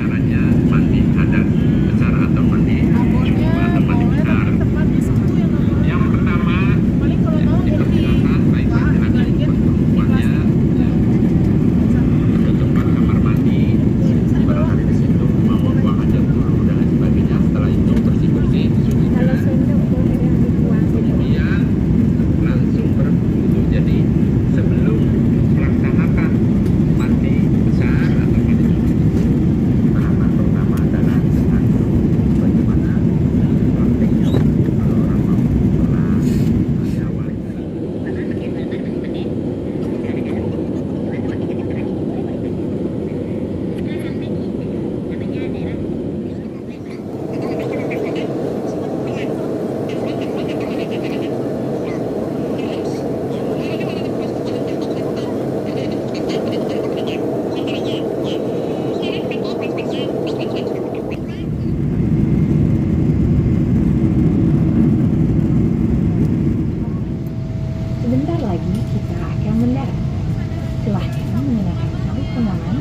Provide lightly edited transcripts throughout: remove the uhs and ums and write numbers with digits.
caranya mandi adat besar atau mandi jumbo atau mandi besar. Yang pertama dipersilakan baik laki-laki maupun perempuannya ke tempat kamar mandi, barangkali di situ mau buang hajat dulu dan lain sebagainya. Setelah itu bersih-bersih, disucikan, kemudian langsung berwudu. Jadi sebelum melaksanakan mandi besar atau mandi jumbo, tahapan pertama adalah dengan bagaimana praktiknya kalau orang mau pernah diawali. Sebentar lagi kita akan mendarat. Silahkan mengenakan sabuk pengaman,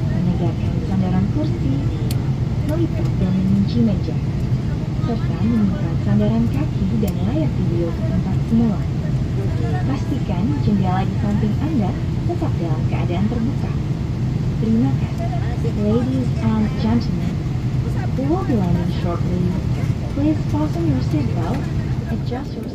menegakkan sandaran kursi, melipat dan mengunci meja, serta menyimpan sandaran kaki dan layak dibawa ke tempat semula. Pastikan jendela di samping Anda tetap dalam keadaan terbuka. Terima kasih. Ladies and gentlemen, we will be landing shortly. Please fasten your seatbelt, adjust your